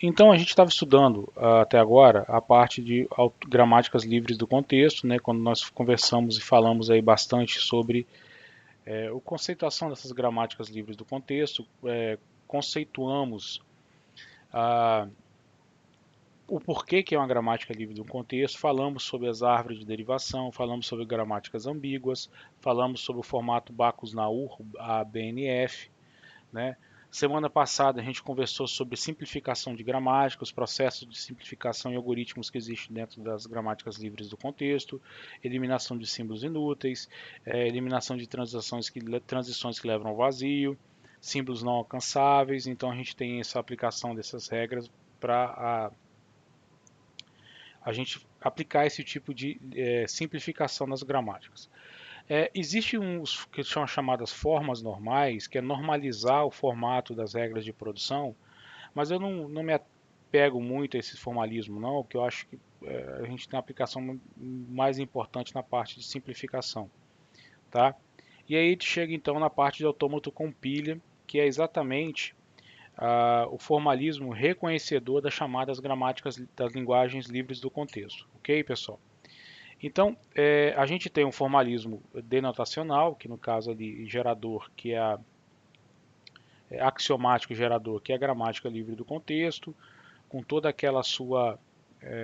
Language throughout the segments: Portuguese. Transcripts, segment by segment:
Então a gente estava estudando até agora a parte de gramáticas livres do contexto, né, quando nós conversamos e falamos aí bastante sobre a conceituação dessas gramáticas livres do contexto, conceituamos a, o porquê que é uma gramática livre do contexto, falamos sobre as árvores de derivação, falamos sobre gramáticas ambíguas, falamos sobre o formato Backus-Naur, a BNF, né? Semana passada a gente conversou sobre simplificação de gramática, os processos de simplificação e algoritmos que existem dentro das gramáticas livres do contexto, eliminação de símbolos inúteis, eliminação de transições que levam ao vazio, símbolos não alcançáveis. Então a gente tem essa aplicação dessas regras para a gente aplicar esse tipo de simplificação nas gramáticas. Existem uns que são chamadas formas normais, que é normalizar o formato das regras de produção, mas eu não me apego muito a esse formalismo, não, porque eu acho que a gente tem uma aplicação mais importante na parte de simplificação, tá? E aí a gente chega então na parte de autômato compilha, que é exatamente o formalismo reconhecedor das chamadas gramáticas das linguagens livres do contexto, ok, pessoal? Então, a gente tem um formalismo denotacional, que no caso ali, gerador, que axiomático gerador, que é a gramática livre do contexto, com toda aquela sua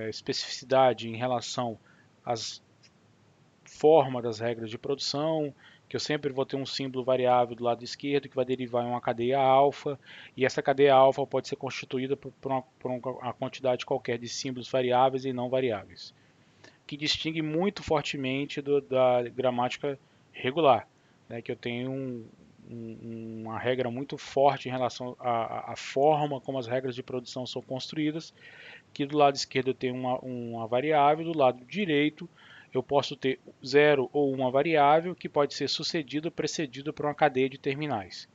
especificidade em relação às formas das regras de produção, que eu sempre vou ter um símbolo variável do lado esquerdo que vai derivar em uma cadeia alfa, e essa cadeia alfa pode ser constituída por uma quantidade qualquer de símbolos variáveis e não variáveis, que distingue muito fortemente da gramática regular, né, que eu tenho uma regra muito forte em relação à forma como as regras de produção são construídas, que do lado esquerdo eu tenho uma variável, do lado direito eu posso ter zero ou uma variável que pode ser sucedido ou precedido por uma cadeia de terminais.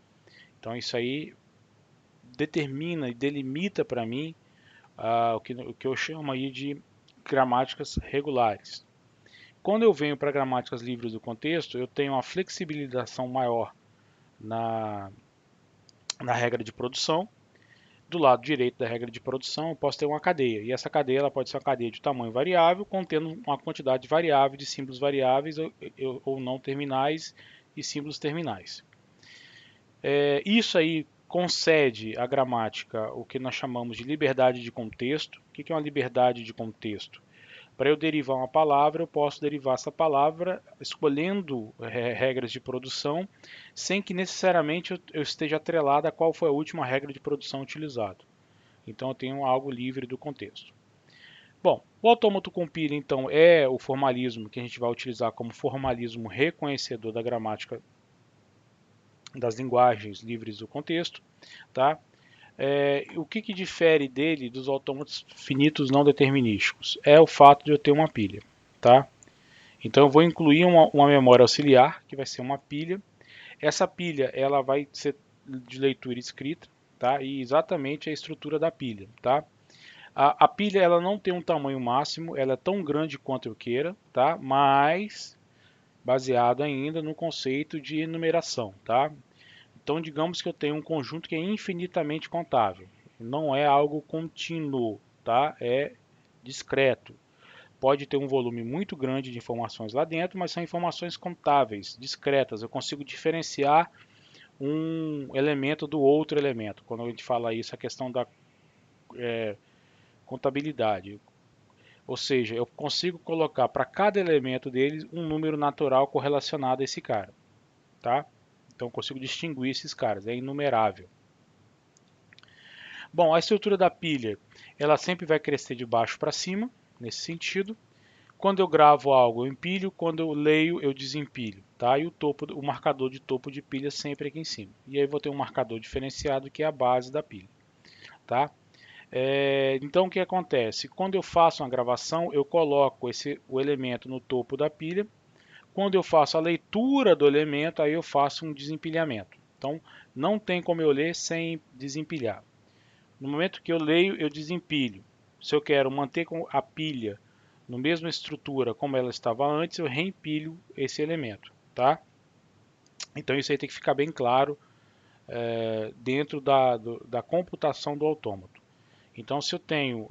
Então isso aí determina e delimita para mim o que eu chamo aí de gramáticas regulares. Quando eu venho para gramáticas livres do contexto, eu tenho uma flexibilização maior na, na regra de produção. Do lado direito da regra de produção, eu posso ter uma cadeia. E essa cadeia ela pode ser uma cadeia de tamanho variável, contendo uma quantidade variável de símbolos variáveis ou não terminais e símbolos terminais. Isso aí concede à gramática o que nós chamamos de liberdade de contexto. O que é uma liberdade de contexto? Para eu derivar uma palavra, eu posso derivar essa palavra escolhendo regras de produção, sem que necessariamente eu esteja atrelado a qual foi a última regra de produção utilizada. Então eu tenho algo livre do contexto. Bom, o autômato compile então é o formalismo que a gente vai utilizar como formalismo reconhecedor da gramática das linguagens livres do contexto, tá? O que difere dele dos autômatos finitos não determinísticos? É o fato de eu ter uma pilha, tá? Então eu vou incluir uma memória auxiliar, que vai ser uma pilha. Essa pilha ela vai ser de leitura e escrita, tá? E exatamente a estrutura da pilha, tá? A pilha ela não tem um tamanho máximo, ela é tão grande quanto eu queira, tá? Mas baseado ainda no conceito de enumeração, tá? Então digamos que eu tenho um conjunto que é infinitamente contável. Não é algo contínuo, tá? É discreto. Pode ter um volume muito grande de informações lá dentro, mas são informações contáveis, discretas. Eu consigo diferenciar um elemento do outro elemento. Quando a gente fala isso, a questão da contabilidade. Ou seja, eu consigo colocar para cada elemento deles um número natural correlacionado a esse cara, tá? Então eu consigo distinguir esses caras, é inumerável. Bom, a estrutura da pilha, ela sempre vai crescer de baixo para cima, nesse sentido. Quando eu gravo algo, eu empilho, quando eu leio, eu desempilho, tá? E o marcador de topo de pilha sempre aqui em cima. E aí vou ter um marcador diferenciado que é a base da pilha, tá? Então o que acontece? Quando eu faço uma gravação, eu coloco o elemento no topo da pilha. Quando eu faço a leitura do elemento, aí eu faço um desempilhamento. Então não tem como eu ler sem desempilhar. No momento que eu leio, eu desempilho. Se eu quero manter a pilha na mesma estrutura como ela estava antes, eu reempilho esse elemento, tá? Então isso aí tem que ficar bem claro dentro da computação do autômato. Então, se eu tenho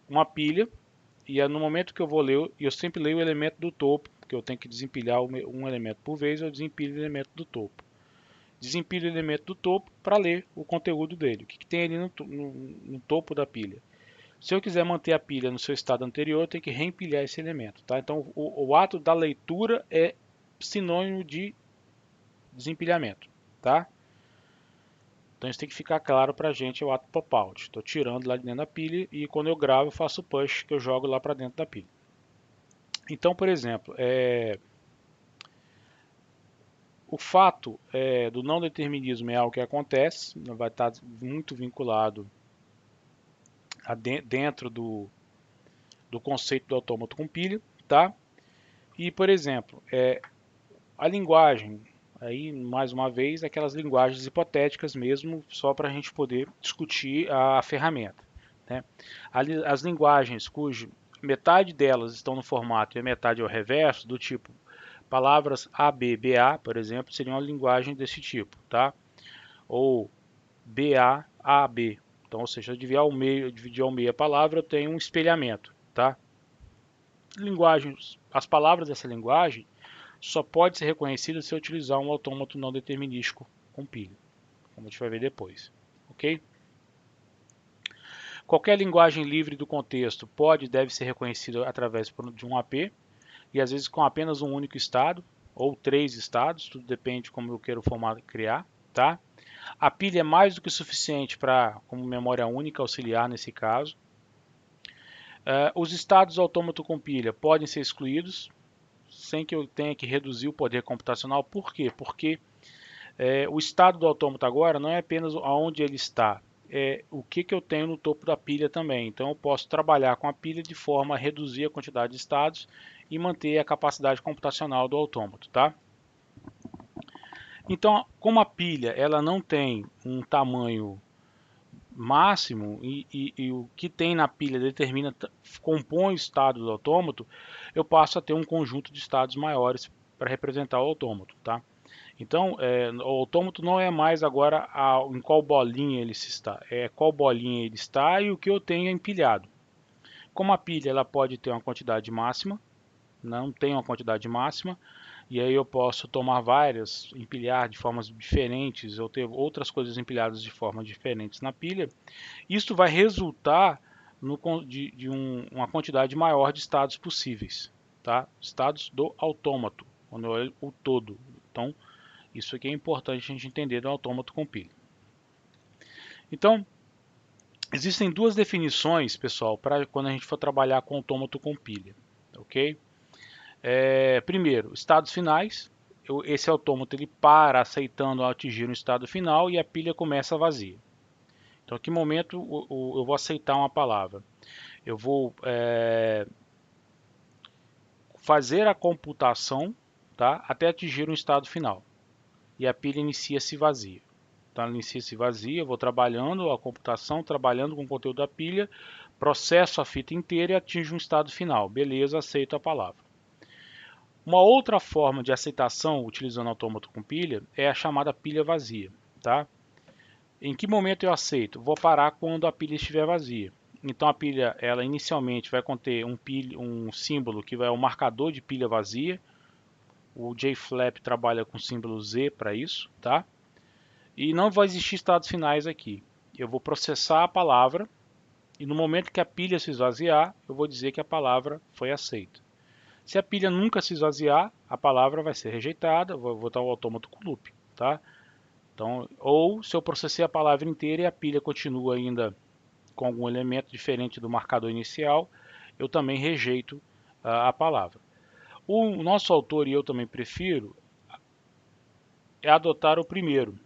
uma pilha, e no momento que eu vou ler, eu sempre leio o elemento do topo, porque eu tenho que desempilhar um elemento por vez, eu desempilho o elemento do topo. Desempilho o elemento do topo para ler o conteúdo dele, o que tem ali no topo da pilha. Se eu quiser manter a pilha no seu estado anterior, eu tenho que reempilhar esse elemento. Tá? Então, o ato da leitura é sinônimo de desempilhamento. Tá? Então, isso tem que ficar claro para a gente, é o ato pop-out. Estou tirando lá de dentro da pilha e quando eu gravo, eu faço o push, que eu jogo lá para dentro da pilha. Então, por exemplo, o fato do não determinismo é algo que acontece, vai estar muito vinculado dentro do conceito do autômato com pilha, tá? E, por exemplo, a linguagem, aí mais uma vez, aquelas linguagens hipotéticas mesmo, só para a gente poder discutir a ferramenta. Né? As linguagens cujo metade delas estão no formato e a metade é o reverso, do tipo palavras A, B, BA, por exemplo, seria uma linguagem desse tipo, tá? Ou BA, AB. Então, ou seja, dividir ao meio a palavra, eu tenho um espelhamento, tá? As palavras dessa linguagem só pode ser reconhecida se eu utilizar um autômato não determinístico com pilha, como a gente vai ver depois, ok? Qualquer linguagem livre do contexto pode e deve ser reconhecida através de um AP, e às vezes com apenas um único estado, ou 3 estados, tudo depende de como eu quero o formato criar, tá? A pilha é mais do que suficiente como memória única auxiliar nesse caso. Os estados autômato com pilha podem ser excluídos, sem que eu tenha que reduzir o poder computacional. Por quê? Porque o estado do autômato agora não é apenas aonde ele está, é o que eu tenho no topo da pilha também. Então eu posso trabalhar com a pilha de forma a reduzir a quantidade de estados e manter a capacidade computacional do autômato, tá? Então, como a pilha ela não tem um tamanho máximo e o que tem na pilha compõe o estado do autômato, eu passo a ter um conjunto de estados maiores para representar o autômato, tá? Então, o autômato não é mais agora em qual bolinha ele está, é qual bolinha ele está e o que eu tenho empilhado. Como a pilha ela pode ter uma quantidade máxima, não tem uma quantidade máxima, e aí eu posso tomar várias, empilhar de formas diferentes, ou ter outras coisas empilhadas de formas diferentes na pilha. Isso vai resultar de uma quantidade maior de estados possíveis, tá? Estados do autômato, quando eu olho o todo. Então, isso aqui é importante a gente entender do autômato com pilha. Então, existem duas definições, pessoal, para quando a gente for trabalhar com autômato com pilha, ok? Primeiro, estados finais. Esse autômato ele para aceitando ao atingir um estado final e a pilha começa vazia. Então, em que momento eu vou aceitar uma palavra? Eu vou fazer a computação, tá, até atingir um estado final. E a pilha inicia-se vazia. Então, ela inicia-se vazia, eu vou trabalhando a computação, trabalhando com o conteúdo da pilha, processo a fita inteira e atinjo um estado final. Beleza, aceito a palavra. Uma outra forma de aceitação utilizando autômato com pilha é a chamada pilha vazia, tá? Em que momento eu aceito? Vou parar quando a pilha estiver vazia. Então a pilha, ela inicialmente vai conter um símbolo que é o marcador de pilha vazia. O JFlap trabalha com o símbolo Z para isso, tá? E não vai existir estados finais aqui. Eu vou processar a palavra e no momento que a pilha se esvaziar, eu vou dizer que a palavra foi aceita. Se a pilha nunca se esvaziar, a palavra vai ser rejeitada, vou botar o autômato com loop, tá? Então, ou se eu processei a palavra inteira e a pilha continua ainda com algum elemento diferente do marcador inicial, eu também rejeito a palavra. O nosso autor, e eu também prefiro, é adotar o primeiro,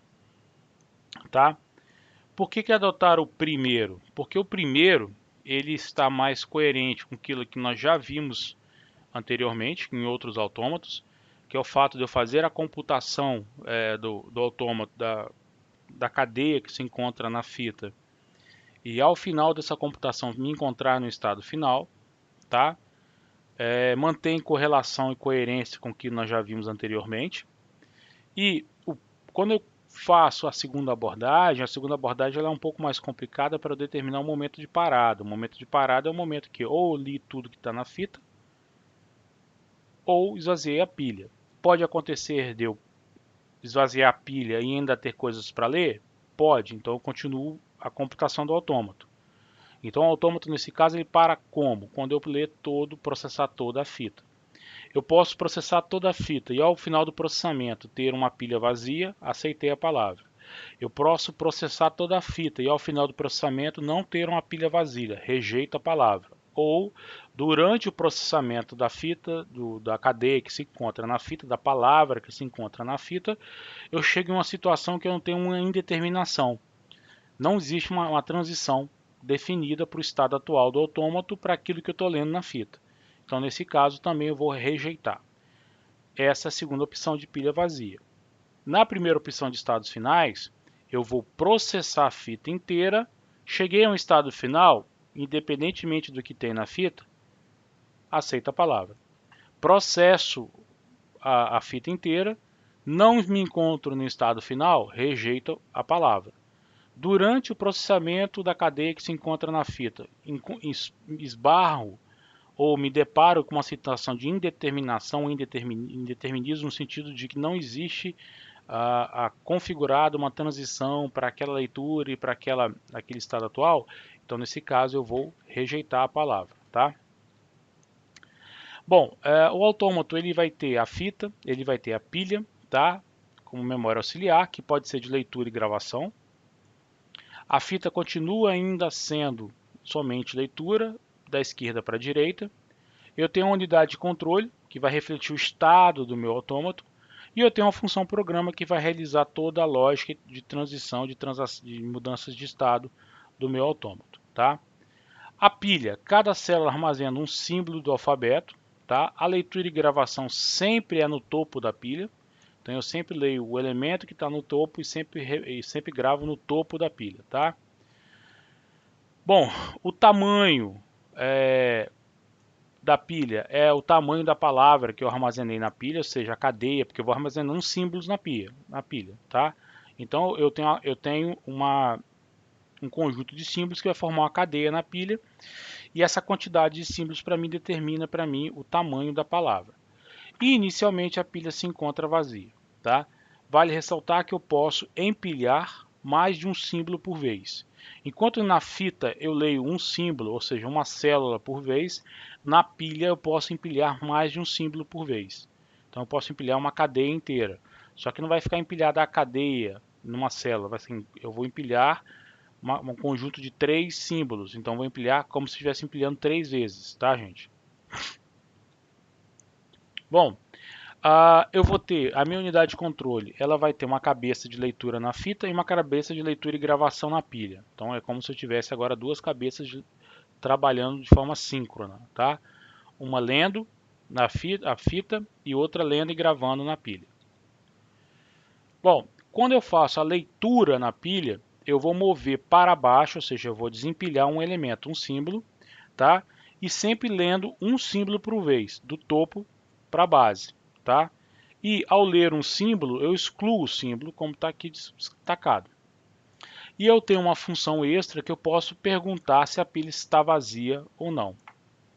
tá? Por que adotar o primeiro? Porque o primeiro ele está mais coerente com aquilo que nós já vimos anteriormente em outros autômatos, que é o fato de eu fazer a computação do autômato, da cadeia que se encontra na fita, e ao final dessa computação me encontrar no estado final, tá? Mantém correlação e coerência com o que nós já vimos anteriormente. E Quando eu faço a segunda abordagem ela é um pouco mais complicada para eu determinar o momento de parada. O momento de parada é o momento que ou eu li tudo que está na fita, ou esvaziei a pilha. Pode acontecer de eu esvaziar a pilha e ainda ter coisas para ler? Pode, então eu continuo a computação do autômato. Então o autômato nesse caso ele para como? Quando eu ler todo, processar toda a fita. Eu posso processar toda a fita e ao final do processamento ter uma pilha vazia, aceitei a palavra. Eu posso processar toda a fita e ao final do processamento não ter uma pilha vazia, rejeito a palavra. Ou durante o processamento da fita, da cadeia que se encontra na fita, da palavra que se encontra na fita, eu chego em uma situação que eu não tenho uma indeterminação. Não existe uma transição definida para o estado atual do autômato para aquilo que eu estou lendo na fita. Então, nesse caso, também eu vou rejeitar. Essa é a segunda opção de pilha vazia. Na primeira opção de estados finais, eu vou processar a fita inteira. Cheguei a um estado final, independentemente do que tem na fita, aceita a palavra. Processo a fita inteira, não me encontro no estado final, rejeito a palavra. Durante o processamento da cadeia que se encontra na fita, esbarro ou me deparo com uma situação de indeterminação, indeterminismo no sentido de que não existe configurada uma transição para aquela leitura e para aquele estado atual, então nesse caso eu vou rejeitar a palavra, tá? Bom, o autômato ele vai ter a fita, ele vai ter a pilha, tá? Como memória auxiliar, que pode ser de leitura e gravação. A fita continua ainda sendo somente leitura, da esquerda para a direita. Eu tenho uma unidade de controle, que vai refletir o estado do meu autômato. E eu tenho uma função programa que vai realizar toda a lógica de transição, de mudanças de estado do meu autômato. Tá? A pilha, cada célula armazena um símbolo do alfabeto. Tá? A leitura e gravação sempre é no topo da pilha. Então eu sempre leio o elemento que está no topo e sempre gravo no topo da pilha. Tá? Bom, o tamanho da pilha é o tamanho da palavra que eu armazenei na pilha, ou seja, a cadeia, porque eu vou armazenando símbolos na pilha, tá? Então eu tenho um conjunto de símbolos que vai formar uma cadeia na pilha e essa quantidade de símbolos para mim determina para mim o tamanho da palavra. E inicialmente a pilha se encontra vazia, tá? Vale ressaltar que eu posso empilhar mais de um símbolo por vez. Enquanto na fita eu leio um símbolo, ou seja, uma célula por vez, na pilha eu posso empilhar mais de um símbolo por vez. Então eu posso empilhar uma cadeia inteira. Só que não vai ficar empilhada a cadeia numa célula. Eu vou empilhar um conjunto de 3 símbolos. Então eu vou empilhar como se estivesse empilhando 3 vezes, tá, gente? Bom, eu vou ter a minha unidade de controle, ela vai ter uma cabeça de leitura na fita e uma cabeça de leitura e gravação na pilha. Então é como se eu tivesse agora duas cabeças trabalhando de forma síncrona, tá? Uma lendo a fita e outra lendo e gravando na pilha. Bom, quando eu faço a leitura na pilha, eu vou mover para baixo, ou seja, eu vou desempilhar um elemento, um símbolo, tá? E sempre lendo um símbolo por vez, do topo para a base, tá? E ao ler um símbolo, eu excluo o símbolo, como está aqui destacado. E eu tenho uma função extra que eu posso perguntar se a pilha está vazia ou não,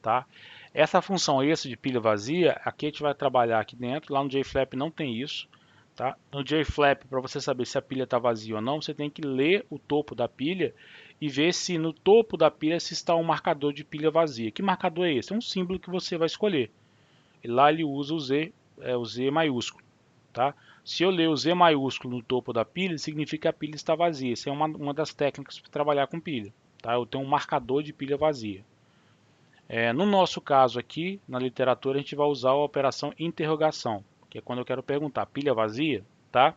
tá? Essa função extra de pilha vazia, aqui a gente vai trabalhar aqui dentro, lá no JFlap não tem isso, tá? No JFlap, para você saber se a pilha está vazia ou não, você tem que ler o topo da pilha e ver se no topo da pilha se está um marcador de pilha vazia. Que marcador é esse? É um símbolo que você vai escolher. E lá ele usa o Z maiúsculo. Tá? Se eu ler o Z maiúsculo no topo da pilha, significa que a pilha está vazia. Essa é uma das técnicas para trabalhar com pilha. Tá? Eu tenho um marcador de pilha vazia. No nosso caso aqui, na literatura, a gente vai usar a operação interrogação, que é quando eu quero perguntar, pilha vazia? Tá?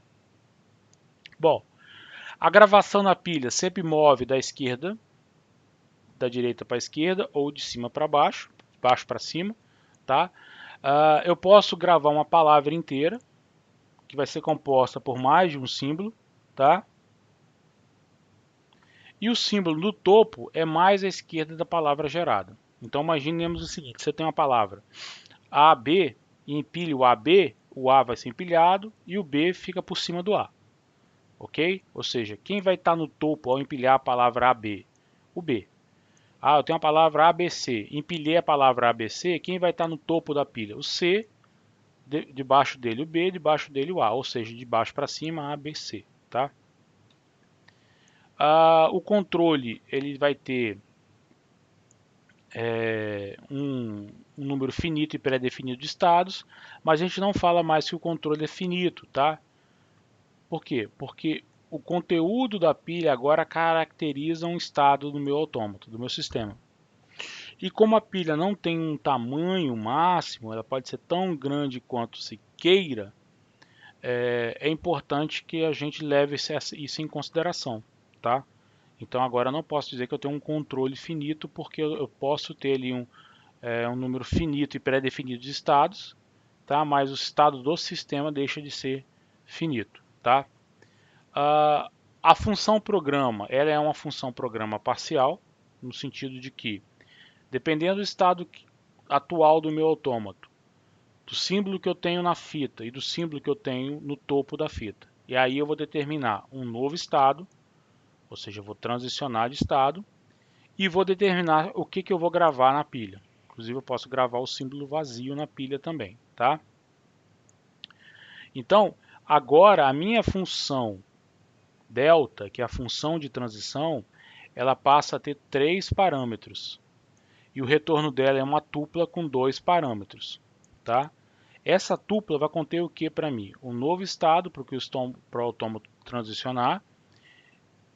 Bom, a gravação na pilha sempre move da esquerda, da direita para a esquerda, ou de cima para baixo, baixo para cima. Tá? Eu posso gravar uma palavra inteira, que vai ser composta por mais de um símbolo, tá? E o símbolo no topo é mais à esquerda da palavra gerada. Então imaginemos o seguinte, você tem uma palavra AB e empilha o AB, o A vai ser empilhado e o B fica por cima do A, ok? Ou seja, quem vai estar no topo ao empilhar a palavra AB? O B. Ah, eu tenho a palavra ABC, empilhei a palavra ABC, quem vai estar no topo da pilha? O C, debaixo dele o B, debaixo dele o A, ou seja, de baixo para cima ABC, tá? O controle ele vai ter um número finito e pré-definido de estados, mas a gente não fala mais que o controle é finito, tá? Por quê? Porque o conteúdo da pilha agora caracteriza um estado do meu autômato, do meu sistema. E como a pilha não tem um tamanho máximo, ela pode ser tão grande quanto se queira, é importante que a gente leve isso em consideração, tá? Então agora eu não posso dizer que eu tenho um controle finito, porque eu posso ter ali um número finito e pré-definido de estados, tá? Mas o estado do sistema deixa de ser finito, tá? A função programa, ela é uma função programa parcial, no sentido de que, dependendo do estado atual do meu autômato, do símbolo que eu tenho na fita e do símbolo que eu tenho no topo da fita, e aí eu vou determinar um novo estado, ou seja, eu vou transicionar de estado, e vou determinar o que eu vou gravar na pilha. Inclusive eu posso gravar o símbolo vazio na pilha também, tá? Então, agora a minha função delta, que é a função de transição, ela passa a ter 3 parâmetros. E o retorno dela é uma tupla com 2 parâmetros, tá? Essa tupla vai conter o que para mim? Um novo estado para o autômato transicionar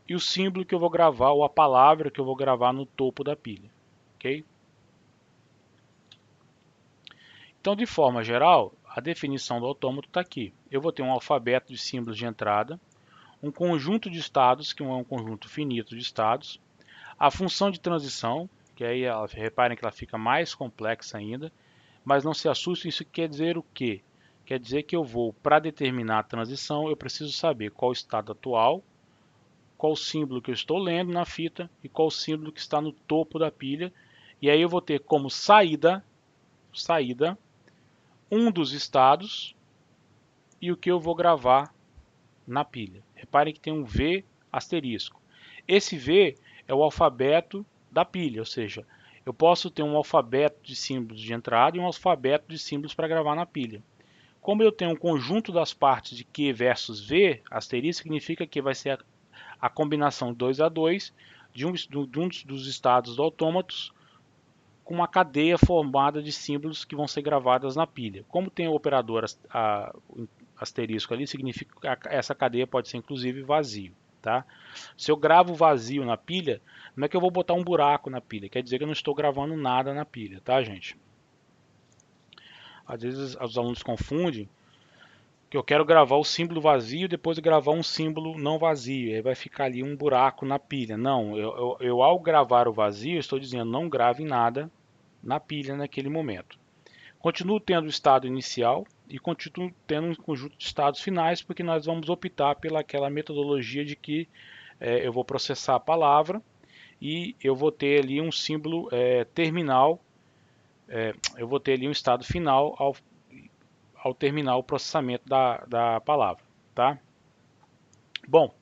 e o símbolo que eu vou gravar, ou a palavra que eu vou gravar no topo da pilha, ok? Então, de forma geral, a definição do autômato está aqui. Eu vou ter um alfabeto de símbolos de entrada, um conjunto de estados, que é um conjunto finito de estados, a função de transição, que aí reparem que ela fica mais complexa ainda, mas não se assustem, isso quer dizer o quê? Quer dizer que eu vou, para determinar a transição, eu preciso saber qual o estado atual, qual o símbolo que eu estou lendo na fita e qual o símbolo que está no topo da pilha. E aí eu vou ter como saída um dos estados e o que eu vou gravar na pilha. Reparem que tem um V asterisco. Esse V é o alfabeto da pilha, ou seja, eu posso ter um alfabeto de símbolos de entrada e um alfabeto de símbolos para gravar na pilha. Como eu tenho um conjunto das partes de Q versus V, asterisco significa que vai ser a combinação 2 a 2 de um dos estados do autômato com uma cadeia formada de símbolos que vão ser gravadas na pilha. Como tem o operador asterisco ali, significa que essa cadeia pode ser inclusive vazio. Tá? Se eu gravo vazio na pilha, não é que eu vou botar um buraco na pilha, quer dizer que eu não estou gravando nada na pilha, tá, gente? Às vezes os alunos confundem que eu quero gravar o símbolo vazio e depois gravar um símbolo não vazio, aí vai ficar ali um buraco na pilha. Não, eu ao gravar o vazio, estou dizendo não grave nada na pilha naquele momento. Continuo tendo o estado inicial e continuo tendo um conjunto de estados finais, porque nós vamos optar pelaquela metodologia de que eu vou processar a palavra e eu vou ter ali um símbolo terminal, eu vou ter ali um estado final ao terminar o processamento da palavra. Tá? Bom,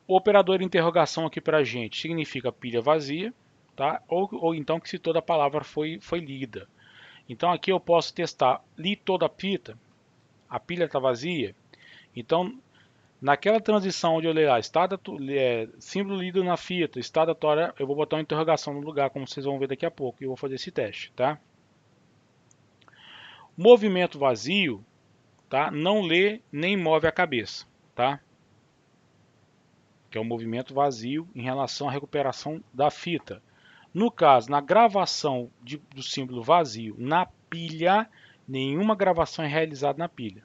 o operador de interrogação aqui para a gente significa pilha vazia, tá? Ou então que se toda a palavra foi lida. Então aqui eu posso testar, li toda a pilha está vazia, então naquela transição onde eu ler lá, símbolo lido na fita, estado atual, eu vou botar uma interrogação no lugar, como vocês vão ver daqui a pouco, e eu vou fazer esse teste, tá? Movimento vazio, tá? Não lê nem move a cabeça, tá? Que é o movimento vazio em relação à recuperação da fita. No caso, na gravação do símbolo vazio na pilha, nenhuma gravação é realizada na pilha.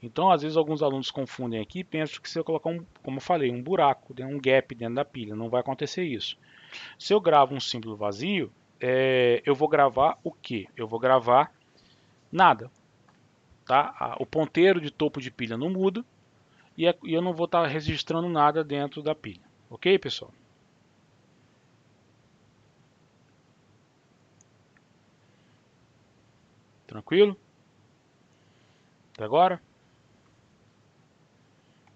Então, às vezes, alguns alunos confundem aqui e pensam que se eu colocar, como eu falei, um buraco, um gap dentro da pilha, não vai acontecer isso. Se eu gravo um símbolo vazio, eu vou gravar o quê? Eu vou gravar nada. Tá? O ponteiro de topo de pilha não muda e eu não vou estar registrando nada dentro da pilha. Ok, pessoal? Tranquilo? Até agora?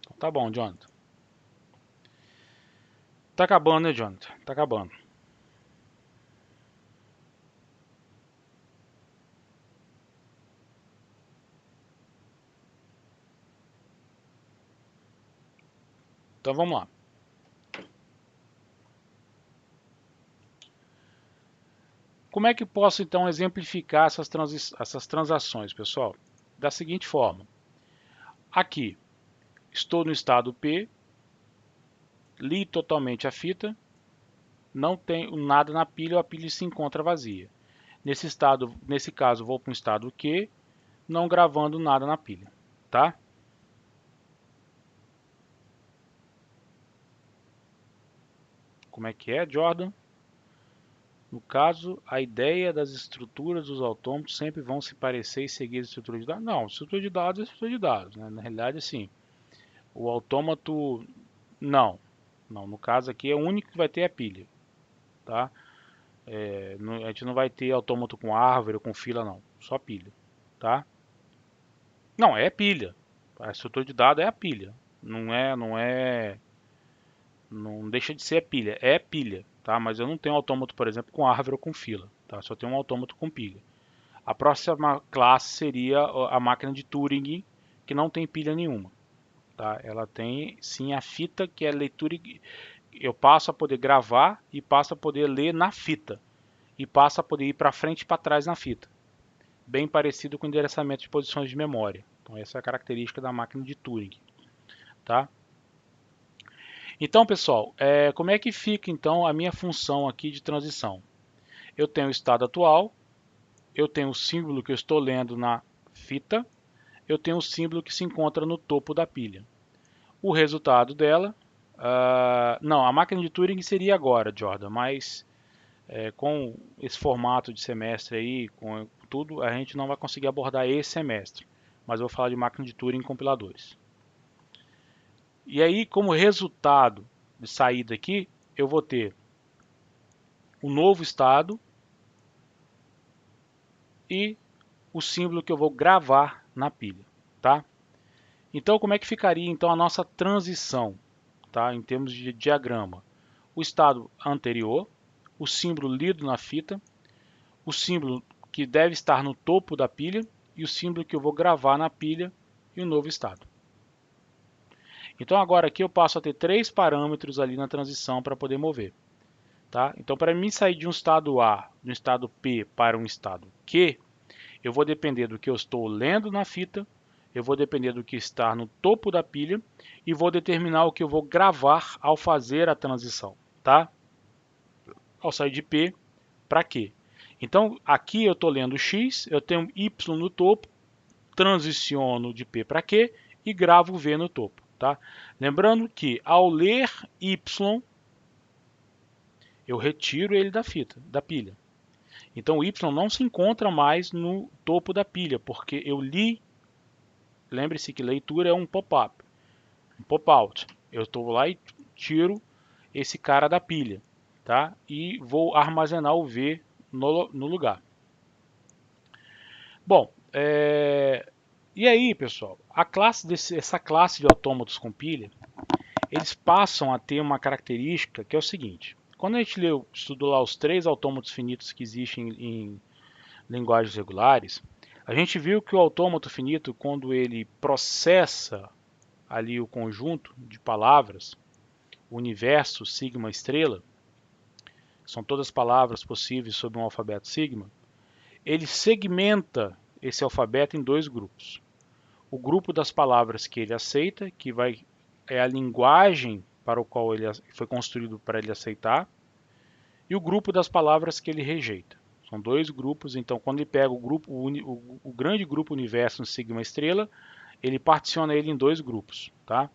Então, tá bom, Jonathan. Tá acabando, né, Jonathan? Tá acabando. Então vamos lá. Como é que posso então exemplificar essas transações, pessoal? Da seguinte forma: aqui estou no estado P, li totalmente a fita, não tenho nada na pilha, ou a pilha se encontra vazia. Nesse caso, vou para um estado Q, não gravando nada na pilha, tá? Como é que é, Jordan? No caso, a ideia das estruturas dos autômatos sempre vão se parecer e seguir a estrutura de dados? Não, estrutura de dados é estrutura de dados, né? Na realidade, sim. O autômato, não. Não, no caso aqui é o único que vai ter a pilha, tá? A gente não vai ter autômato com árvore ou com fila, não. Só pilha, tá? Não, é pilha. A estrutura de dados é a pilha. Não deixa de ser a pilha. É pilha, tá? Mas eu não tenho autômato, por exemplo, com árvore ou com fila, tá? Só tenho um autômato com pilha. A próxima classe seria a máquina de Turing, que não tem pilha nenhuma, tá? Ela tem sim a fita, que é leitura. Eu passo a poder gravar e passo a poder ler na fita. E passo a poder ir para frente e para trás na fita. Bem parecido com o endereçamento de posições de memória. Então essa é a característica da máquina de Turing, tá? Então, pessoal, como é que fica então a minha função aqui de transição? Eu tenho o estado atual, eu tenho o símbolo que eu estou lendo na fita, eu tenho o símbolo que se encontra no topo da pilha. O resultado dela, não, a máquina de Turing seria agora, Jordan, mas com esse formato de semestre aí, com tudo, a gente não vai conseguir abordar esse semestre. Mas eu vou falar de máquina de Turing em compiladores. E aí, como resultado de saída aqui, eu vou ter o novo estado e o símbolo que eu vou gravar na pilha, tá? Então, como é que ficaria então a nossa transição, tá? Em termos de diagrama? O estado anterior, o símbolo lido na fita, o símbolo que deve estar no topo da pilha e o símbolo que eu vou gravar na pilha e o novo estado. Então agora aqui eu passo a ter três parâmetros ali na transição para poder mover. Tá? Então para mim sair de um estado A, de um estado P para um estado Q, eu vou depender do que eu estou lendo na fita, eu vou depender do que está no topo da pilha e vou determinar o que eu vou gravar ao fazer a transição. Tá? Ao sair de P para Q. Então aqui eu estou lendo X, eu tenho Y no topo, transiciono de P para Q e gravo V no topo. Tá? Lembrando que ao ler Y, eu retiro ele da fita, da pilha. Então o Y não se encontra mais no topo da pilha, porque eu li. Lembre-se que leitura é um pop-up, um pop-out. Eu estou lá e tiro esse cara da pilha, tá? E vou armazenar o V no lugar. Bom, e aí, pessoal, essa classe de autômatos com pilha, eles passam a ter uma característica que é o seguinte: quando a gente estudou lá os três autômatos finitos que existem em linguagens regulares, a gente viu que o autômato finito, quando ele processa ali o conjunto de palavras, o universo sigma estrela, são todas palavras possíveis sob um alfabeto sigma, ele segmenta esse alfabeto em dois grupos. O grupo das palavras que ele aceita, é a linguagem para o qual ele foi construído para ele aceitar, e o grupo das palavras que ele rejeita. São dois grupos, então quando ele pega o grande grupo universo no sigma estrela, ele particiona ele em dois grupos, tá?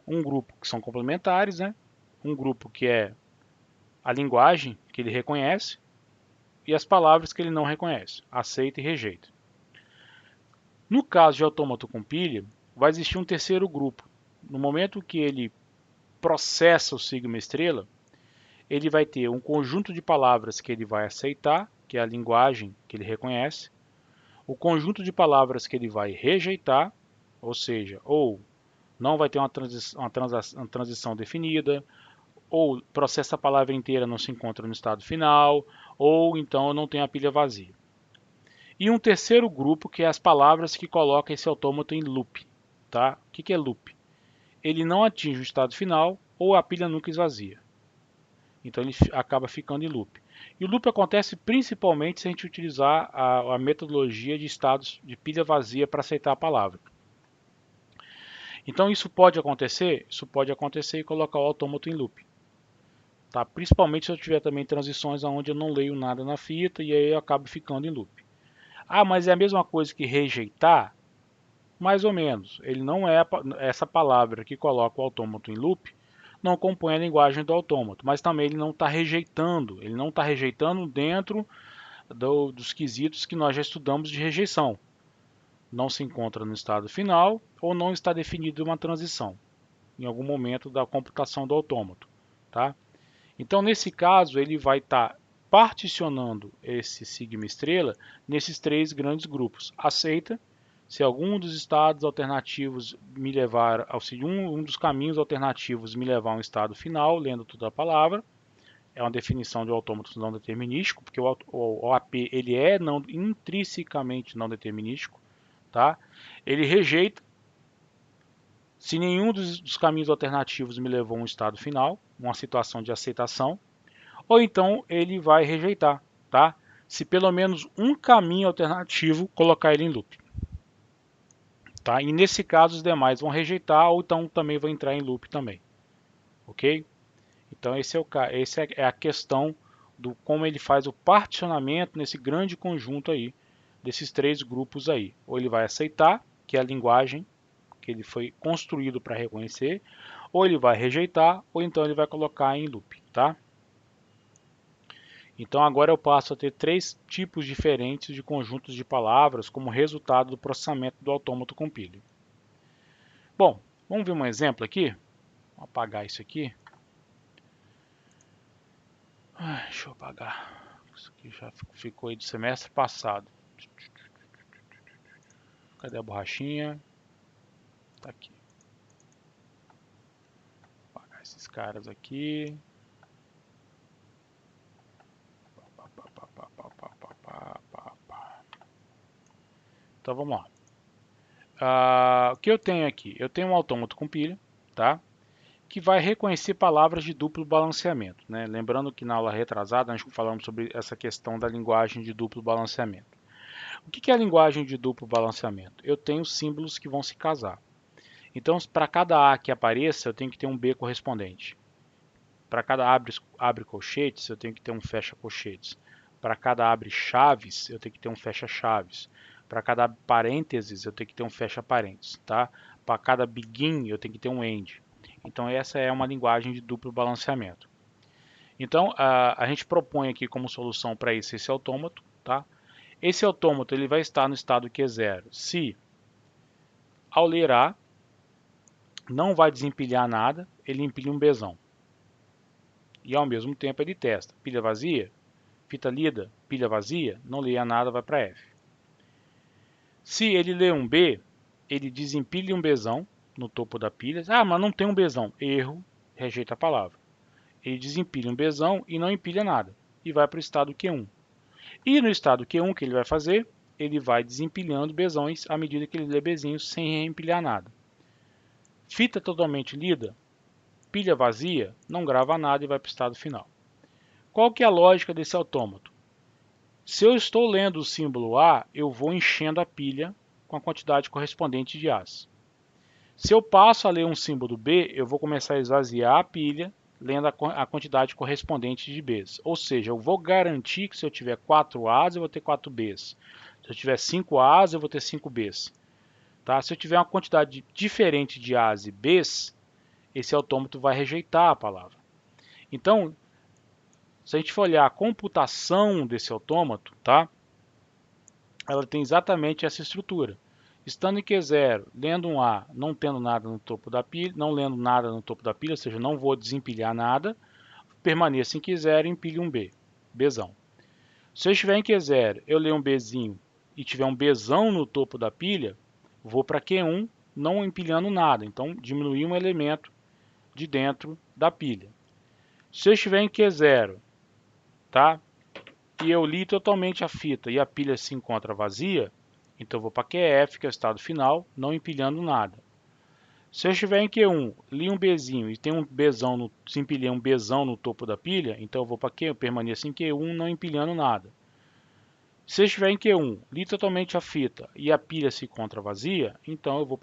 Um grupo que são complementares, né? Um grupo que é a linguagem que ele reconhece e as palavras que ele não reconhece, aceita e rejeita. No caso de autômato com pilha, vai existir um terceiro grupo. No momento que ele processa o sigma estrela, ele vai ter um conjunto de palavras que ele vai aceitar, que é a linguagem que ele reconhece, o conjunto de palavras que ele vai rejeitar, ou seja, ou não vai ter uma transição definida, ou processa a palavra inteira não se encontra no estado final, ou então não tem a pilha vazia. E um terceiro grupo que é as palavras que colocam esse autômato em loop. Tá? O que é loop? Ele não atinge o estado final ou a pilha nunca esvazia. Então ele acaba ficando em loop. E o loop acontece principalmente se a gente utilizar a metodologia de estados de pilha vazia para aceitar a palavra. Então isso pode acontecer? Isso pode acontecer e colocar o autômato em loop. Tá? Principalmente se eu tiver também transições onde eu não leio nada na fita e aí eu acabo ficando em loop. Ah, mas é a mesma coisa que rejeitar? Mais ou menos. Ele não é essa palavra que coloca o autômato em loop, não compõe a linguagem do autômato, mas também ele não está rejeitando. Ele não está rejeitando dentro dos quesitos que nós já estudamos de rejeição. Não se encontra no estado final ou não está definido uma transição em algum momento da computação do autômato. Tá? Então, nesse caso, ele vai estar particionando esse sigma estrela nesses três grandes grupos. Aceita, se algum dos estados alternativos me levar, se um dos caminhos alternativos me levar a um estado final, lendo toda a palavra, é uma definição de autômato não determinístico, porque o OAP ele é intrinsecamente não determinístico, tá? Ele rejeita se nenhum dos caminhos alternativos me levou a um estado final, uma situação de aceitação, ou então ele vai rejeitar, tá? Se pelo menos um caminho alternativo colocar ele em loop. Tá? E nesse caso os demais vão rejeitar ou então também vão entrar em loop também. Ok? Então esse é a questão do como ele faz o particionamento nesse grande conjunto aí, desses três grupos aí. Ou ele vai aceitar, que é a linguagem que ele foi construído para reconhecer, ou ele vai rejeitar, ou então ele vai colocar em loop. Tá? Então agora eu passo a ter três tipos diferentes de conjuntos de palavras como resultado do processamento do autômato compile. Bom, vamos ver um exemplo aqui. Vou apagar isso aqui. Deixa eu apagar. Isso aqui já ficou aí do semestre passado. Cadê a borrachinha? Tá aqui. Vou apagar esses caras aqui. Então vamos lá. O que eu tenho aqui? Eu tenho um autômato compile, tá? Que vai reconhecer palavras de duplo balanceamento. Né? Lembrando que na aula retrasada nós falamos sobre essa questão da linguagem de duplo balanceamento. O que é a linguagem de duplo balanceamento? Eu tenho símbolos que vão se casar. Então, para cada A que apareça, eu tenho que ter um B correspondente. Para cada abre colchetes, eu tenho que ter um fecha colchetes. Para cada abre chaves, eu tenho que ter um fecha chaves. Para cada parênteses, eu tenho que ter um fecha parênteses. Tá? Para cada begin, eu tenho que ter um end. Então essa é uma linguagem de duplo balanceamento. Então a gente propõe aqui como solução para isso esse autômato. Tá? Esse autômato ele vai estar no estado Q0 se ao ler A não vai desempilhar nada, ele empilha um Bzão. E ao mesmo tempo ele testa. Pilha vazia, fita lida, pilha vazia, não leia nada, vai para F. Se ele lê um B, ele desempilha um Bzão no topo da pilha. Ah, mas não tem um Bzão. Erro, rejeita a palavra. Ele desempilha um Bzão e não empilha nada. E vai para o estado Q1. E no estado Q1, o que ele vai fazer? Ele vai desempilhando Bzões à medida que ele lê Bzinhos sem reempilhar nada. Fita totalmente lida, pilha vazia, não grava nada e vai para o estado final. Qual que é a lógica desse autômato? Se eu estou lendo o símbolo A, eu vou enchendo a pilha com a quantidade correspondente de As. Se eu passo a ler um símbolo B, eu vou começar a esvaziar a pilha, lendo a quantidade correspondente de Bs. Ou seja, eu vou garantir que se eu tiver 4 As, eu vou ter 4 Bs. Se eu tiver 5 As, eu vou ter 5 Bs. Tá? Se eu tiver uma quantidade diferente de As e Bs, esse autômato vai rejeitar a palavra. Então, se a gente for olhar a computação desse autômato, tá? Ela tem exatamente essa estrutura. Estando em Q0, lendo um A, não tendo nada no topo da pilha, não lendo nada no topo da pilha, ou seja, não vou desempilhar nada, permaneça em Q0 e empilhe um B, Bzão. Se eu estiver em Q0, eu leio um Bzinho e tiver um Bzão no topo da pilha, vou para Q1 não empilhando nada. Então, diminuir um elemento de dentro da pilha. Se eu estiver em Q0, tá? E eu li totalmente a fita e a pilha se encontra vazia, então eu vou para QF, que é o estado final, não empilhando nada. Se eu estiver em Q1, li um Bzinho e tem um Bzão, empilhei um Bzão no topo da pilha, então eu vou para Q, eu permaneço em Q1 não empilhando nada. Se eu estiver em Q1, li totalmente a fita e a pilha se encontra vazia, então eu vou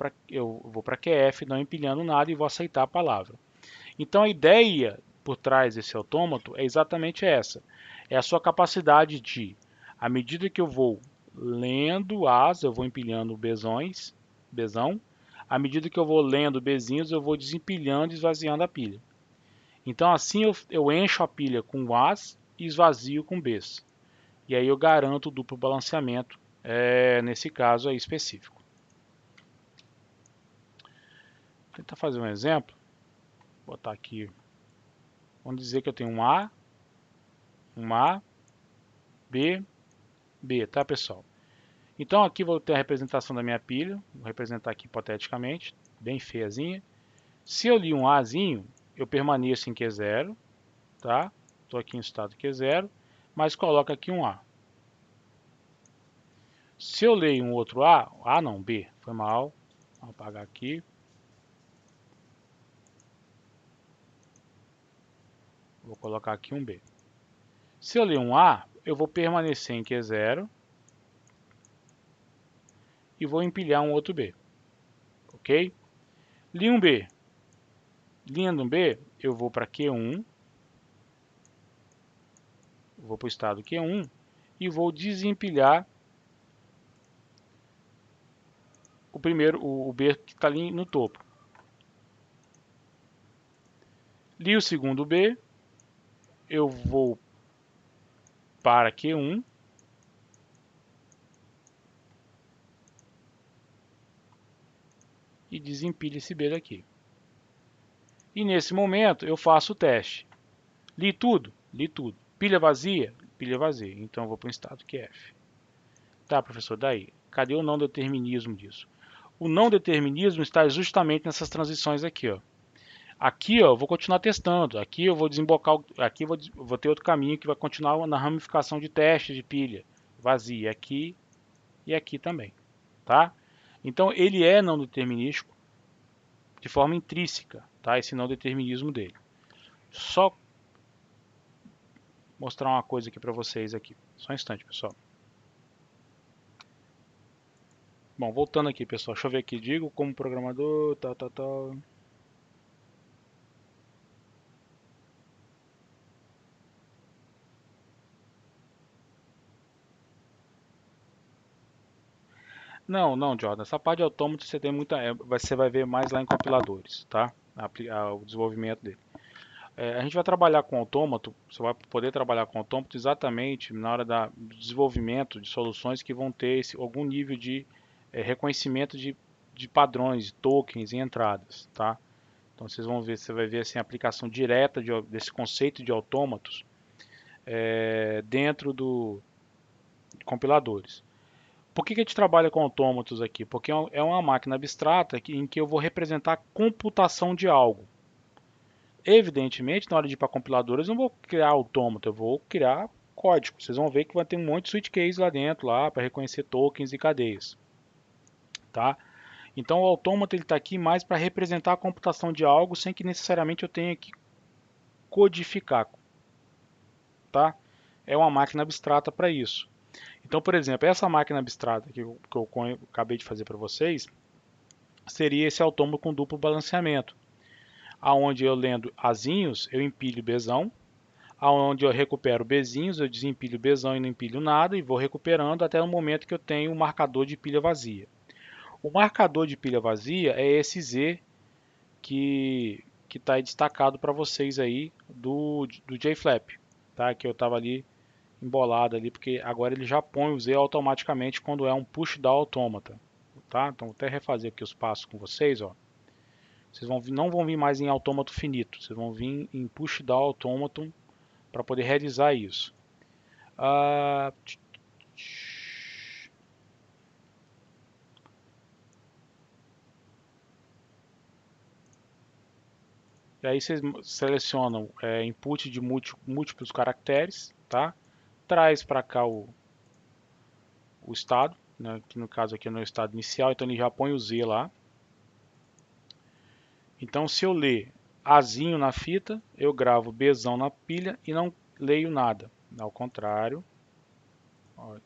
para QF não empilhando nada e vou aceitar a palavra. Então a ideia por trás desse autômato é exatamente essa. É a sua capacidade de, à medida que eu vou lendo As, eu vou empilhando Bzão. À medida que eu vou lendo Bzinhos, eu vou desempilhando e esvaziando a pilha. Então assim eu encho a pilha com As e esvazio com Bs. E aí eu garanto o duplo balanceamento nesse caso aí específico. Vou tentar fazer um exemplo. Vou botar aqui. Vamos dizer que eu tenho um A, B, B, tá pessoal? Então aqui vou ter a representação da minha pilha, vou representar aqui hipoteticamente, bem feiazinha. Se eu li um Azinho, eu permaneço em Q0, tá? Estou aqui em estado Q0, mas coloco aqui um A. Se eu leio um outro A não, B, foi mal, vou apagar aqui. Vou colocar aqui um B. Se eu ler um A, eu vou permanecer em Q0 e vou empilhar um outro B, ok? Li um B. Lendo um B, eu vou para Q1, vou para o estado Q1 e vou desempilhar o primeiro, o B que está ali no topo. Li o segundo B, eu vou para Q1 e desempilho esse B daqui. E nesse momento eu faço o teste. Li tudo? Li tudo. Pilha vazia? Pilha vazia. Então eu vou para o estado QF. Tá, professor, daí? Cadê o não determinismo disso? O não determinismo está justamente nessas transições aqui, ó. Aqui, ó, eu vou continuar testando. Aqui eu vou desembocar, aqui eu vou ter outro caminho que vai continuar na ramificação de teste de pilha vazia aqui e aqui também, tá? Então ele é não determinístico de forma intrínseca, tá? Esse não determinismo dele. Só mostrar uma coisa aqui para vocês aqui. Só um instante, pessoal. Bom, voltando aqui, pessoal. Deixa eu ver aqui. Digo como programador, tal. Não, Jordan. Essa parte de autômato você tem muita, você vai ver mais lá em compiladores, tá? O desenvolvimento dele. A gente vai trabalhar com autômato, você vai poder trabalhar com autômato exatamente na hora do desenvolvimento de soluções que vão ter algum nível de reconhecimento de padrões, de tokens e entradas, tá? Então vocês vão ver, você vai ver assim, a aplicação direta desse conceito de autômatos dentro de compiladores. Por que a gente trabalha com autômatos aqui? Porque é uma máquina abstrata em que eu vou representar a computação de algo. Evidentemente, na hora de ir para compiladores, eu não vou criar autômato, eu vou criar código. Vocês vão ver que vai ter um monte de switch case lá dentro lá para reconhecer tokens e cadeias, tá? Então o autômato ele está aqui mais para representar a computação de algo sem que necessariamente eu tenha que codificar, tá? É uma máquina abstrata para isso. Então, por exemplo, essa máquina abstrata que eu acabei de fazer para vocês seria esse autômato com duplo balanceamento, aonde eu lendo Azinhos eu empilho Bzão, aonde eu recupero Bzinhos eu desempilho Bzão e não empilho nada e vou recuperando até o momento que eu tenho um marcador de pilha vazia. O marcador de pilha vazia é esse Z que está destacado para vocês aí do JFlap, tá? Que eu estava ali embolado ali, porque agora ele já põe o Z automaticamente quando é um push down autômata, tá? Então vou até refazer aqui os passos com vocês, ó. Vocês não vão vir mais em autômato finito, vocês vão vir em push down autômato para poder realizar isso. Aí vocês selecionam input de múltiplos caracteres, tá? Traz para cá o estado, né? Que no caso aqui é o estado inicial, então ele já põe o Z lá. Então se eu ler Azinho na fita, eu gravo Bzão na pilha e não leio nada. Ao contrário, ó,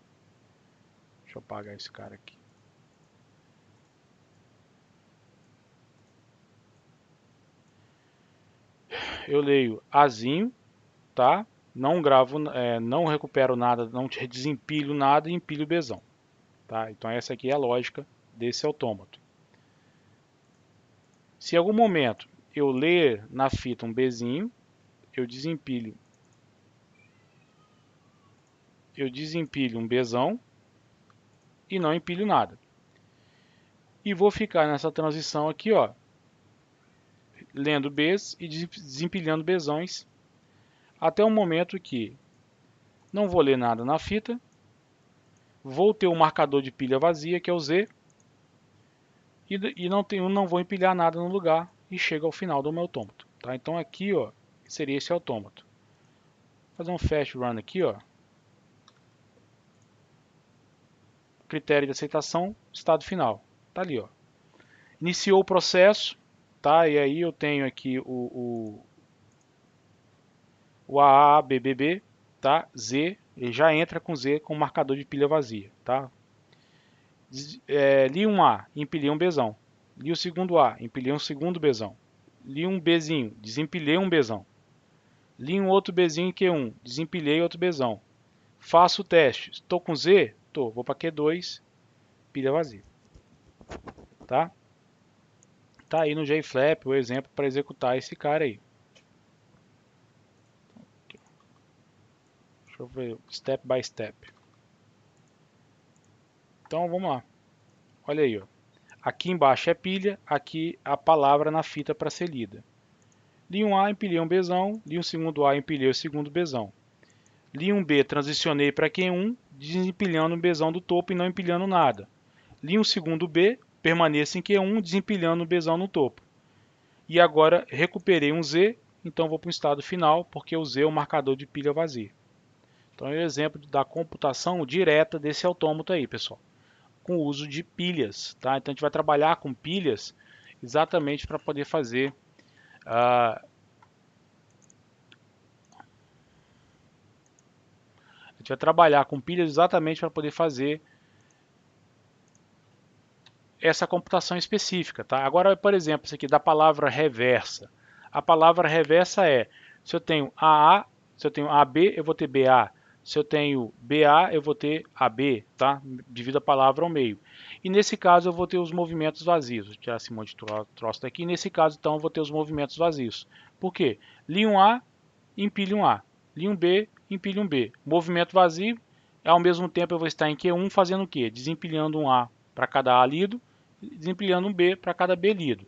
deixa eu apagar esse cara aqui. Eu leio Azinho, tá? Não gravo, não recupero nada, não desempilho nada e empilho Bzão, tá? Então essa aqui é a lógica desse autômato. Se em algum momento eu ler na fita um Bzinho, eu desempilho um Bzão e não empilho nada. E vou ficar nessa transição aqui, ó, lendo Bs e desempilhando Bzões até o momento que não vou ler nada na fita, vou ter um marcador de pilha vazia, que é o Z, e não vou empilhar nada no lugar e chega ao final do meu autômato. Tá? Então aqui, ó, seria esse autômato. Vou fazer um fast run aqui, ó. Critério de aceitação, estado final. Tá ali, ó. Iniciou o processo, tá? E aí eu tenho aqui o AABBB, tá? Z, ele já entra com Z com marcador de pilha vazia, tá? Li um A, empilhei um Bzão. Li o segundo A, empilhei um segundo Bzão. Li um Bzinho, desempilhei um Bzão. Li um outro Bzinho em Q1, desempilhei outro Bzão. Faço o teste, estou com Z? Tô, vou para Q2, pilha vazia. Tá? Tá aí no JFlap o exemplo para executar esse cara aí. Deixa eu ver, step by step. Então vamos lá. Olha aí, ó. Aqui embaixo é pilha, aqui a palavra na fita para ser lida. Li um A, empilhei um Bzão, li um segundo A, empilhei o segundo Bzão. Li um B, transicionei para Q1, desempilhando um Bzão do topo e não empilhando nada. Li um segundo B, permaneço em Q1, desempilhando o Bzão no topo. E agora recuperei um Z, então vou para o estado final, porque o Z é o marcador de pilha vazia. Então é o exemplo da computação direta desse autômato aí, pessoal, com o uso de pilhas. Tá? Então a gente vai trabalhar com pilhas exatamente para poder fazer a gente vai trabalhar com pilhas exatamente para poder fazer essa computação específica. Tá? Agora, por exemplo, isso aqui da palavra reversa. A palavra reversa é, se eu tenho AA, se eu tenho AB, eu vou ter BA. Se eu tenho BA, eu vou ter AB, tá? Devido a palavra ao meio. E nesse caso eu vou ter os movimentos vazios. Vou tirar esse monte de troço daqui. Nesse caso, então, eu vou ter os movimentos vazios. Por quê? Li um A, empilhe um A. Li um B, empilhe um B. Movimento vazio, ao mesmo tempo eu vou estar em Q1 fazendo o quê? Desempilhando um A para cada A lido, desempilhando um B para cada B lido.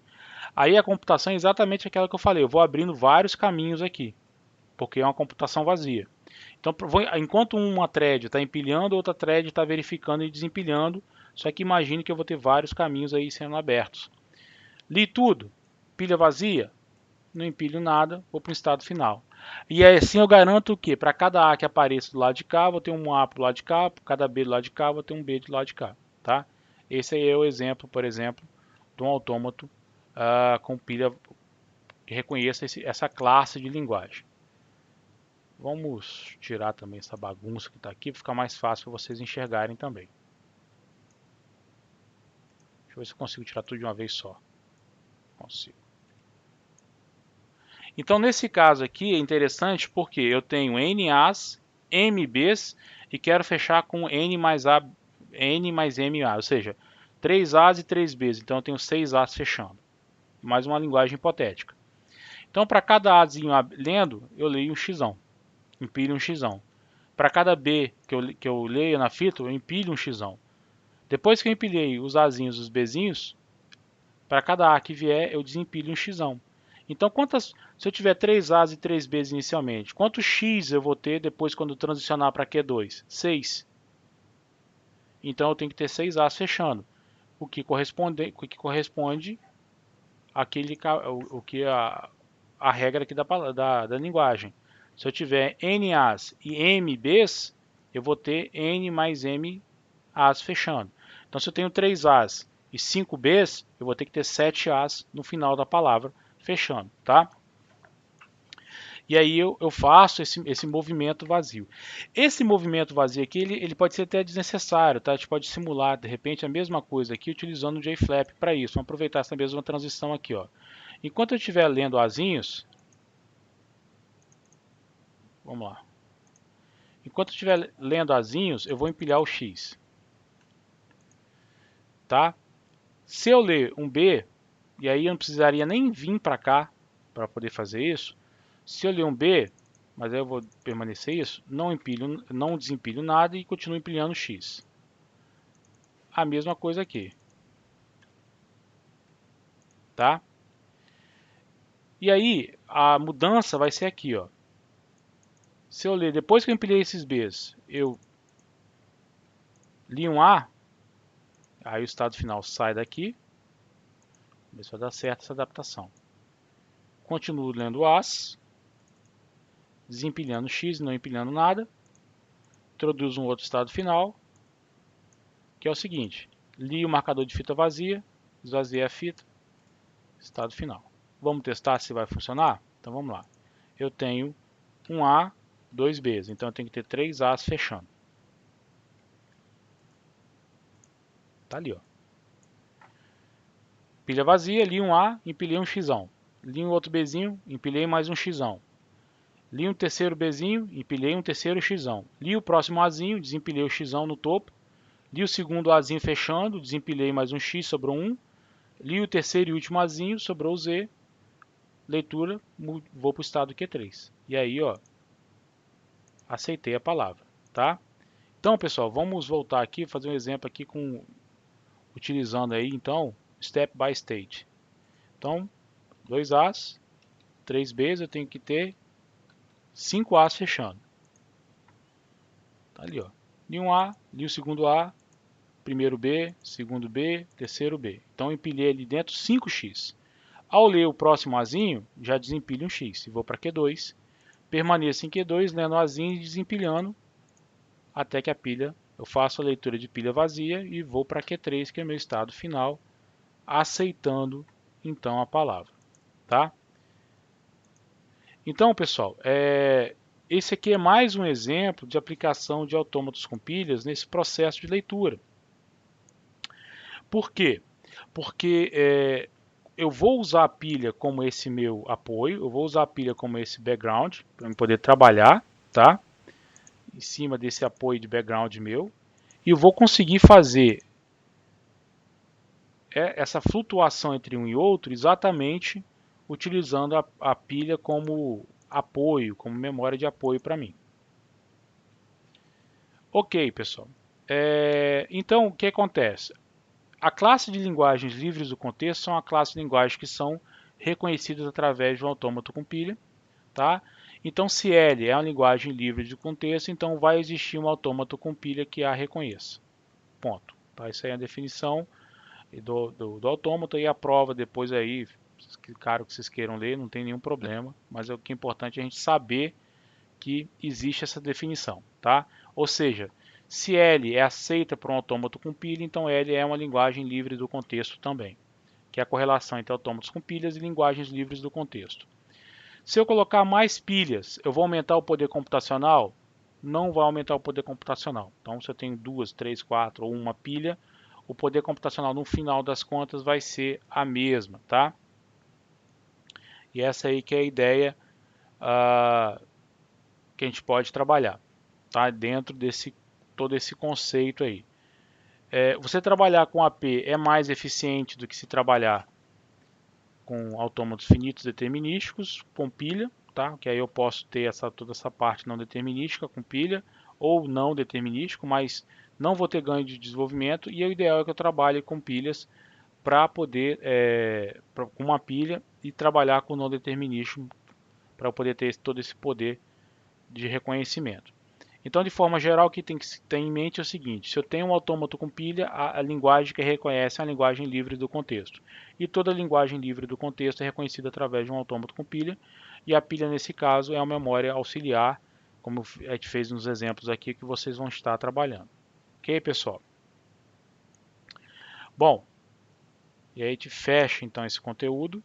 Aí a computação é exatamente aquela que eu falei. Eu vou abrindo vários caminhos aqui, porque é uma computação vazia. Então, enquanto uma thread está empilhando, outra thread está verificando e desempilhando. Só que imagine que eu vou ter vários caminhos aí sendo abertos. Li tudo, pilha vazia, não empilho nada, vou para o estado final. E assim eu garanto que para cada A que apareça do lado de cá, vou ter um A para o lado de cá, para cada B do lado de cá, vou ter um B do lado de cá. Tá? Esse aí é o exemplo, por exemplo, de um autômato com pilha que reconheça essa classe de linguagem. Vamos tirar também essa bagunça que está aqui para ficar mais fácil para vocês enxergarem também. Deixa eu ver se eu consigo tirar tudo de uma vez só. Consigo. Então nesse caso aqui é interessante porque eu tenho N A's, M B's e quero fechar com N mais M A, ou seja, 3 A's e 3 B's. Então eu tenho 6 A's fechando. Mais uma linguagem hipotética. Então para cada Azinho lendo, eu leio um Xão. Empilho um Xão. Para cada B que eu leio na fita, eu empilho um Xão. Depois que eu empilhei os Azinhos e os Bzinhos, para cada A que vier, eu desempilho um Xão. Então, se eu tiver 3 A's e 3 B's inicialmente, quantos X eu vou ter depois quando transicionar para Q2? 6. Então, eu tenho que ter 6 A's fechando, o que corresponde àquele, o que a regra aqui da linguagem. Se eu tiver n As e m Bs, eu vou ter n mais m As fechando. Então, se eu tenho 3 As e 5 Bs, eu vou ter que ter 7 As no final da palavra fechando, tá? E aí eu faço esse movimento vazio. Esse movimento vazio aqui, ele pode ser até desnecessário, tá? A gente pode simular, de repente, a mesma coisa aqui utilizando o JFlap para isso. Vamos aproveitar essa mesma transição aqui, ó. Enquanto eu estiver lendo azinhos, vamos lá. Enquanto eu estiver lendo azinhos, eu vou empilhar o X, tá? Se eu ler um B, e aí eu não precisaria nem vir para cá para poder fazer isso. Se eu ler um B, mas aí eu vou permanecer isso, não desempilho nada e continuo empilhando X. A mesma coisa aqui, tá? E aí a mudança vai ser aqui, ó. Se eu ler, depois que eu empilhei esses Bs, eu li um A, aí o estado final sai daqui. Vamos ver se vai dar certo essa adaptação. Continuo lendo As, desempilhando X, não empilhando nada. Introduzo um outro estado final, que é o seguinte: li o marcador de fita vazia, esvaziei a fita, estado final. Vamos testar se vai funcionar? Então vamos lá. Eu tenho um A, dois Bs, então eu tenho que ter 3 As fechando. Tá ali, ó. Pilha vazia, li um A, empilhei um Xão. Li um outro Bzinho, empilhei mais um Xão. Li um terceiro Bzinho, empilhei um terceiro Xão. Li o próximo Azinho, desempilhei o Xão no topo. Li o segundo Azinho fechando, desempilhei mais um X, sobrou um. Li o terceiro e último Azinho, sobrou o Z. Leitura, vou para o estado Q3. E aí, ó, aceitei a palavra, tá? Então, pessoal, vamos voltar aqui, fazer um exemplo aqui utilizando aí, então, step by state. Então, 2 As, 3 Bs, eu tenho que ter 5 As fechando. Tá ali, ó. Li um A, li o segundo A, primeiro B, segundo B, terceiro B. Então, eu empilhei ali dentro 5X. Ao ler o próximo Azinho, já desempilho um X. E vou para Q2. Permaneço em Q2, lendo o Azinho e desempilhando até que a pilha, eu faço a leitura de pilha vazia e vou para Q3, que é meu estado final, aceitando então a palavra, tá? Então, pessoal, esse aqui é mais um exemplo de aplicação de autômatos com pilhas nesse processo de leitura. Por quê? Porque eu vou usar a pilha como esse meu apoio, eu vou usar a pilha como esse background para eu poder trabalhar, tá? Em cima desse apoio de background meu, e eu vou conseguir fazer essa flutuação entre um e outro exatamente utilizando a pilha como apoio, como memória de apoio para mim. Ok, pessoal. Então, o que acontece? A classe de linguagens livres do contexto são a classe de linguagens que são reconhecidas através de um autômato com pilha, tá? Então, se L é uma linguagem livre de contexto, então vai existir um autômato com pilha que a reconheça. Ponto. Tá? Isso aí é a definição do autômato e a prova depois aí, claro que vocês queiram ler, não tem nenhum problema, mas o que é importante é a gente saber que existe essa definição, tá? Ou seja, se L é aceita por um autômato com pilha, então L é uma linguagem livre do contexto também, que é a correlação entre autômatos com pilhas e linguagens livres do contexto. Se eu colocar mais pilhas, eu vou aumentar o poder computacional? Não vai aumentar o poder computacional. Então, se eu tenho 2, 3, 4 ou uma pilha, o poder computacional no final das contas vai ser a mesma, tá? E essa aí que é a ideia que a gente pode trabalhar, tá? Dentro desse todo esse conceito aí. Você trabalhar com AP é mais eficiente do que se trabalhar com autômatos finitos determinísticos com pilha, tá? Que aí eu posso ter toda essa parte não determinística com pilha ou não determinístico, mas não vou ter ganho de desenvolvimento e o ideal é que eu trabalhe com pilhas para poder com uma pilha e trabalhar com não determinístico para poder ter todo esse poder de reconhecimento. Então, de forma geral, o que tem que ter em mente é o seguinte: se eu tenho um autômato com pilha, a linguagem que reconhece é a linguagem livre do contexto. E toda linguagem livre do contexto é reconhecida através de um autômato com pilha, e a pilha, nesse caso, é a memória auxiliar, como a gente fez nos exemplos aqui que vocês vão estar trabalhando. Ok, pessoal? Bom, e aí a gente fecha então esse conteúdo.